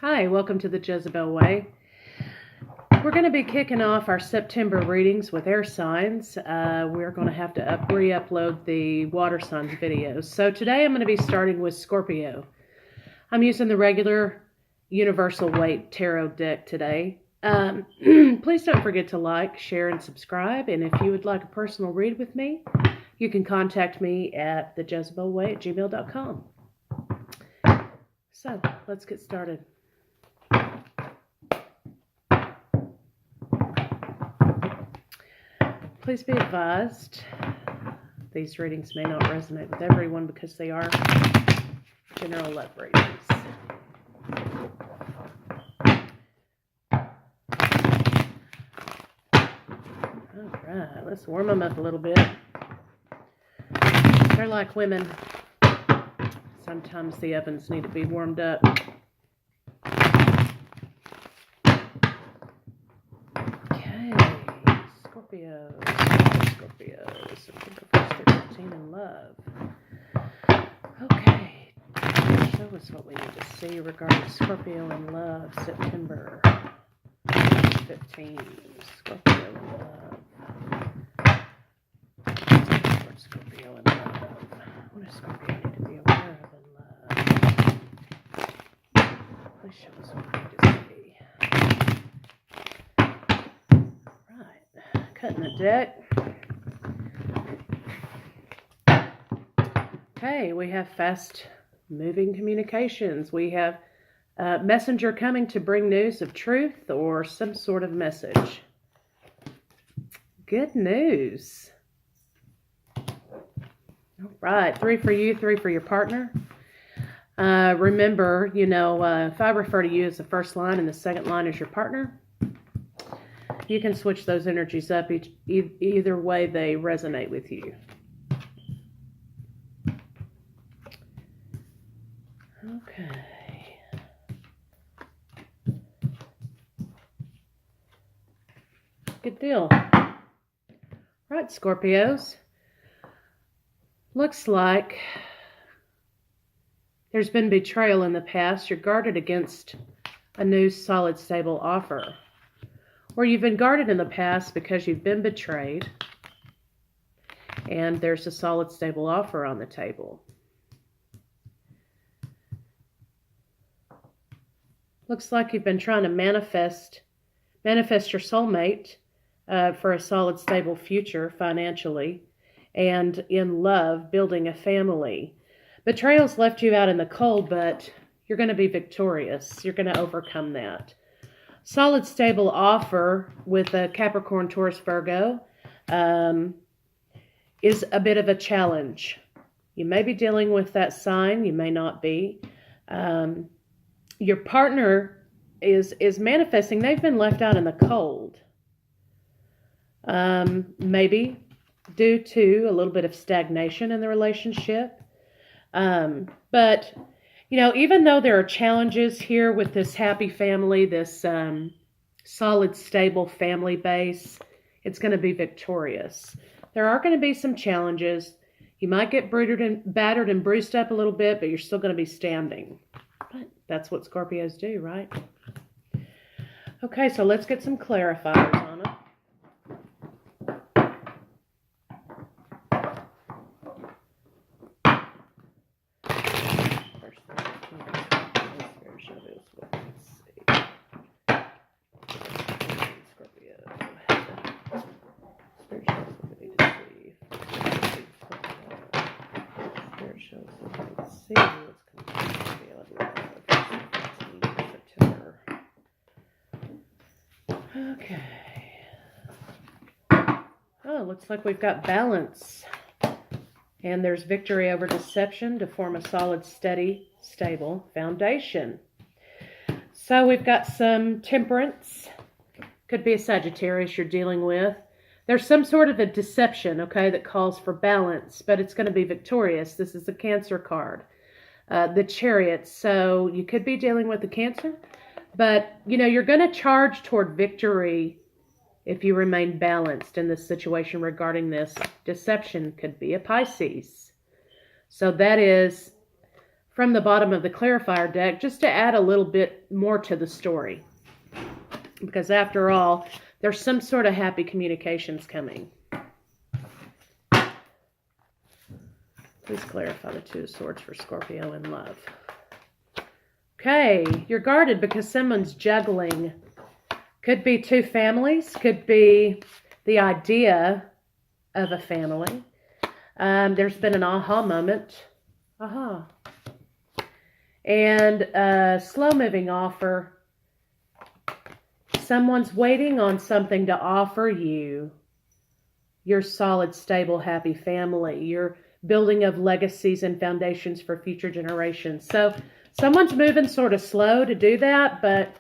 Hi, welcome to the Jezebel Way. We're going to be kicking off our September readings with air signs. We're going to have to re-upload the water signs videos. So today I'm going to be starting with Scorpio. I'm using the regular Universal Way Tarot deck today. Please don't forget to like, share, and subscribe. And if you would like a personal read with me, you can contact me at thejezebelway@gmail.com. So let's get started. Please be advised, these readings may not resonate with everyone because they are general love readings. Alright, let's warm them up a little bit. They're like women. Sometimes the ovens need to be warmed up. Scorpio, September 1st through 15 in love. Okay, show us what we need to see regarding Scorpio in love, September 15, Scorpio in love. Scorpio in love. What does Scorpio need to be aware of in love? Please show us what we need to see. Right, cutting the deck. Okay, we have fast-moving communications. We have a messenger coming to bring news of truth or some sort of message. Good news. All right, 3 for you, 3 for your partner. Remember, if I refer to you as the first line and the second line as your partner, you can switch those energies up either way they resonate with you. Okay. Good deal. Right, Scorpios. Looks like there's been betrayal in the past. You're guarded against a new solid, stable offer. Or you've been guarded in the past because you've been betrayed. And there's a solid, stable offer on the table. Looks like you've been trying to manifest your soulmate for a solid, stable future financially and in love, building a family. Betrayal's left you out in the cold, but you're going to be victorious. You're going to overcome that. Solid, stable offer with a Capricorn, Taurus, Virgo is a bit of a challenge. You may be dealing with that sign. You may not be. Your partner is manifesting. They've been left out in the cold. Maybe due to a little bit of stagnation in the relationship. But, even though there are challenges here with this happy family, this solid, stable family base, it's going to be victorious. There are going to be some challenges. You might get battered and bruised up a little bit, but you're still going to be standing. But that's what Scorpios do, right? Okay, so let's get some clarifiers on it. Okay. Oh, looks like we've got balance. And there's victory over deception to form a solid, steady, stable foundation. So we've got some temperance. Could be a Sagittarius you're dealing with. There's some sort of a deception, okay, that calls for balance, but it's going to be victorious. This is the Cancer card. The Chariot. So you could be dealing with the Cancer. But, you're going to charge toward victory if you remain balanced in this situation regarding this deception. Could be a Pisces. So that is from the bottom of the clarifier deck just to add a little bit more to the story. Because after all, there's some sort of happy communications coming. Please clarify the Two of Swords for Scorpio in love. Okay, you're guarded because someone's juggling. Could be two families, could be the idea of a family. There's been an aha moment. Aha. And a slow-moving offer. Someone's waiting on something to offer you your solid, stable, happy family, your building of legacies and foundations for future generations. So someone's moving sort of slow to do that, but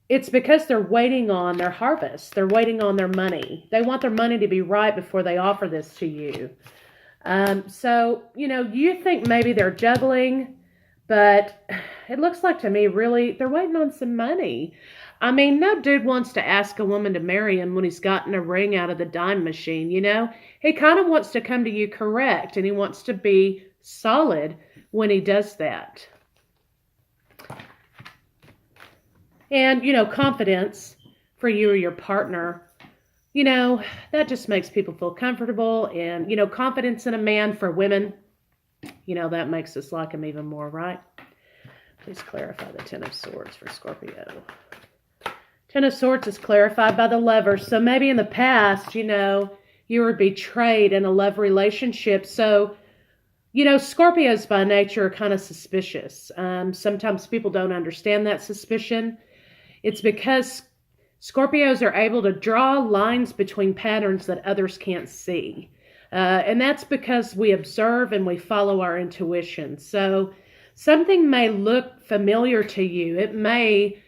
it's because they're waiting on their harvest. They're waiting on their money. They want their money to be right before they offer this to you. So, you know, you think maybe they're juggling, but it looks like to me, really, they're waiting on some money. I mean, no dude wants to ask a woman to marry him when he's gotten a ring out of the dime machine, you know? He kind of wants to come to you correct, and he wants to be solid when he does that. And, you know, confidence for you or your partner, you know, that just makes people feel comfortable. And, you know, confidence in a man for women, you know, that makes us like him even more, right? Please clarify the Ten of Swords for Scorpio. Ten of Swords is clarified by the Lovers. So maybe in the past, you know, you were betrayed in a love relationship. So, you know, Scorpios by nature are kind of suspicious. Sometimes people don't understand that suspicion. It's because Scorpios are able to draw lines between patterns that others can't see. And that's because we observe and we follow our intuition. So something may look familiar to you. It may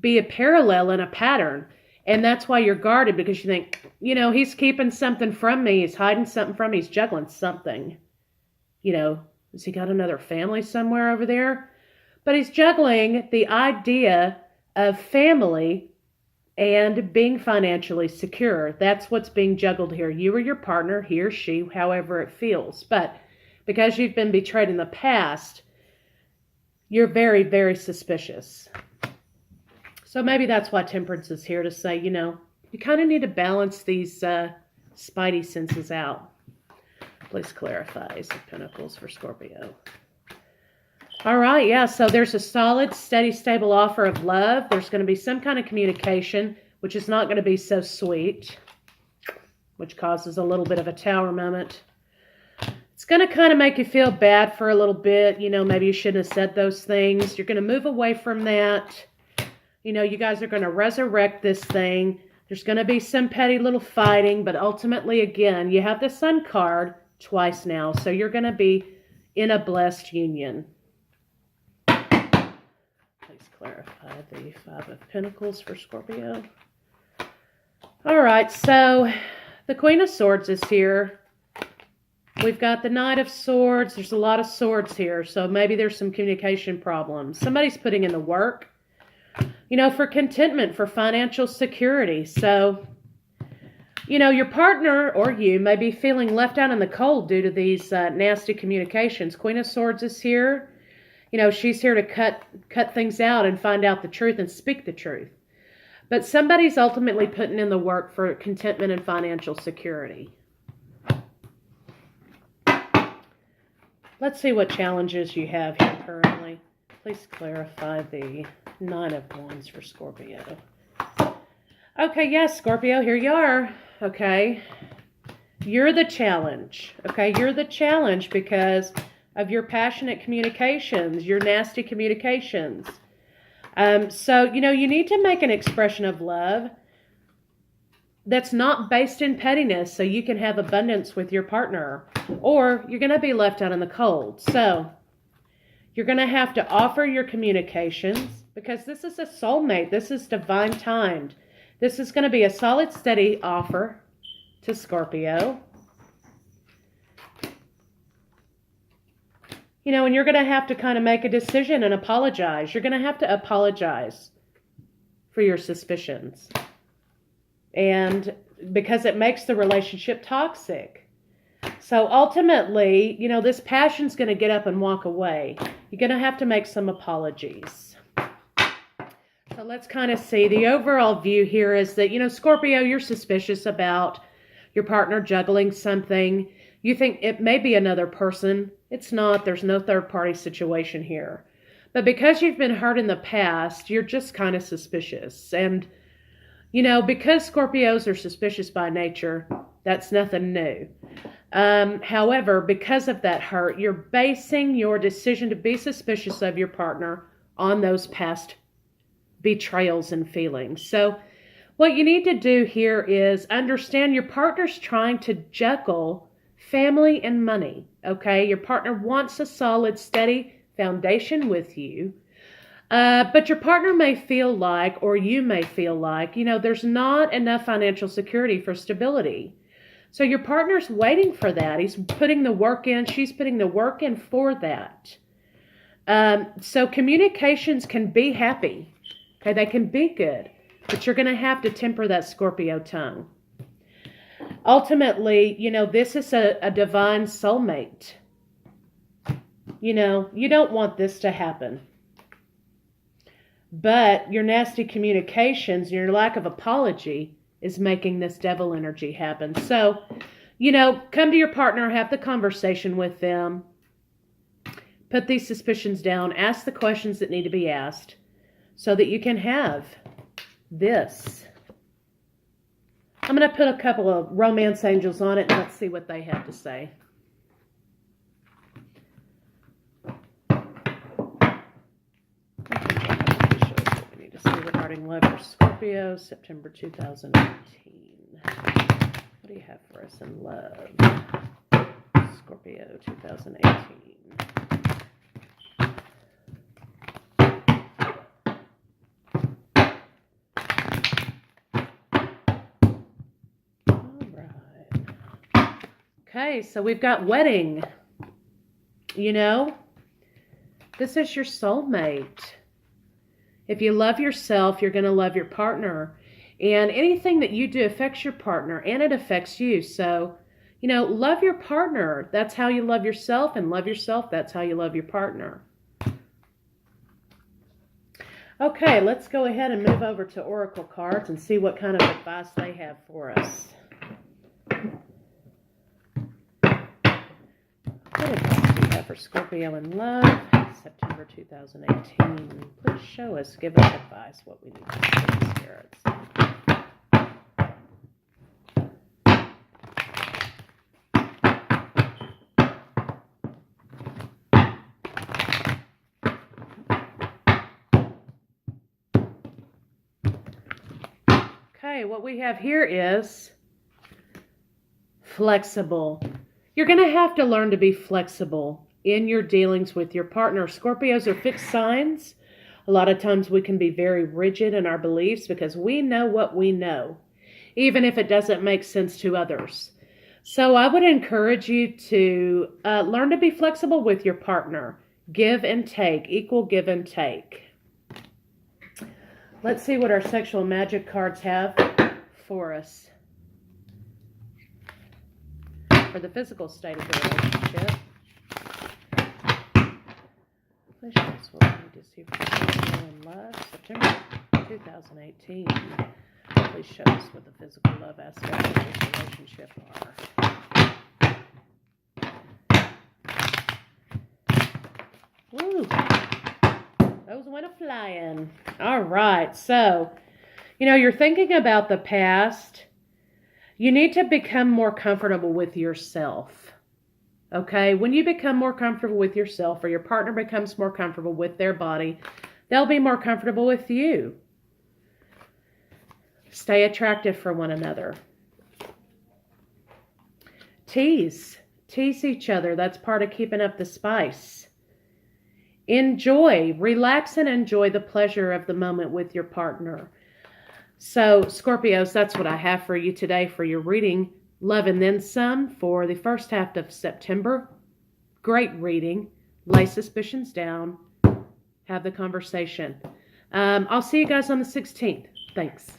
be a parallel in a pattern. And that's why you're guarded, because you think, you know, he's keeping something from me. He's hiding something from me. He's juggling something. You know, has he got another family somewhere over there? But he's juggling the idea of family and being financially secure. That's what's being juggled here. You or your partner, he or she, however it feels. But because you've been betrayed in the past, you're very, very suspicious. So maybe that's why Temperance is here to say, you know, you kind of need to balance these spidey senses out. Please clarify Ace of Pentacles for Scorpio. All right, yeah, so there's a solid, steady, stable offer of love. There's going to be some kind of communication, which is not going to be so sweet, which causes a little bit of a Tower moment. It's going to kind of make you feel bad for a little bit. You know, maybe you shouldn't have said those things. You're going to move away from that. You know, you guys are going to resurrect this thing. There's going to be some petty little fighting, but ultimately, again, you have the Sun card twice now, so you're going to be in a blessed union. Please clarify the Five of Pentacles for Scorpio. All right, so the Queen of Swords is here. We've got the Knight of Swords. There's a lot of swords here, so maybe there's some communication problems. Somebody's putting in the work, you know, for contentment, for financial security. So, you know, your partner or you may be feeling left out in the cold due to these nasty communications. Queen of Swords is here. You know, she's here to cut things out and find out the truth and speak the truth. But somebody's ultimately putting in the work for contentment and financial security. Let's see what challenges you have here currently. Please clarify the Nine of Wands for Scorpio. Okay, yes, Scorpio, here you are. Okay, you're the challenge. Okay, you're the challenge because of your passionate communications, your nasty communications. So, you know, you need to make an expression of love that's not based in pettiness so you can have abundance with your partner, or you're going to be left out in the cold. So you're going to have to offer your communications because this is a soulmate. This is divine timed. This is going to be a solid, steady offer to Scorpio. You know, and you're going to have to kind of make a decision and apologize. You're going to have to apologize for your suspicions. And because it makes the relationship toxic. So ultimately, you know, this passion's going to get up and walk away. You're going to have to make some apologies. So let's kind of see. The overall view here is that, you know, Scorpio, you're suspicious about your partner juggling something. You think it may be another person. It's not. There's no third-party situation here. But because you've been hurt in the past, you're just kind of suspicious. And, you know, because Scorpios are suspicious by nature, that's nothing new. However, because of that hurt, you're basing your decision to be suspicious of your partner on those past betrayals and feelings. So what you need to do here is understand your partner's trying to juggle family and money, okay? Your partner wants a solid, steady foundation with you, but your partner may feel like, or you may feel like, you know, there's not enough financial security for stability. So your partner's waiting for that. He's putting the work in. She's putting the work in for that. So communications can be happy. Okay, they can be good. But you're going to have to temper that Scorpio tongue. Ultimately, you know, this is a divine soulmate. You know, you don't want this to happen. But your nasty communications and your lack of apology is making this devil energy happen. So, you know, come to your partner, have the conversation with them, put these suspicions down, ask the questions that need to be asked so that you can have this. I'm going to put a couple of romance angels on it and let's see what they have to say. Regarding love for Scorpio, September 2018. What do you have for us in love? Scorpio 2018. All right. Okay, so we've got wedding. You know, this is your soulmate. If you love yourself, you're going to love your partner. And anything that you do affects your partner and it affects you. So, you know, love your partner. That's how you love yourself. And love yourself, that's how you love your partner. Okay, let's go ahead and move over to Oracle cards and see what kind of advice they have for us. What advice do you have for Scorpio in love? September 2018. Please show us, give us advice, what we need to do with the spirits. Okay, what we have here is flexible. You're going to have to learn to be flexible in your dealings with your partner. Scorpios are fixed signs. A lot of times we can be very rigid in our beliefs because we know what we know, even if it doesn't make sense to others. So I would encourage you to learn to be flexible with your partner. Give and take, equal give and take. Let's see what our sexual magic cards have for us for the physical state of the relationship. Please show us what we need to see for Scorpio in love, September 2018. Please show us what the physical love aspects of this relationship are. Woo! Those went a-flying. All right, so, you know, you're thinking about the past. You need to become more comfortable with yourself. Okay, when you become more comfortable with yourself or your partner becomes more comfortable with their body, they'll be more comfortable with you. Stay attractive for one another. Tease each other. That's part of keeping up the spice. Enjoy, relax and enjoy the pleasure of the moment with your partner. So, Scorpios, that's what I have for you today for your reading. Love and then some for the first half of September. Great reading. Lay suspicions down. Have the conversation. I'll see you guys on the 16th. Thanks.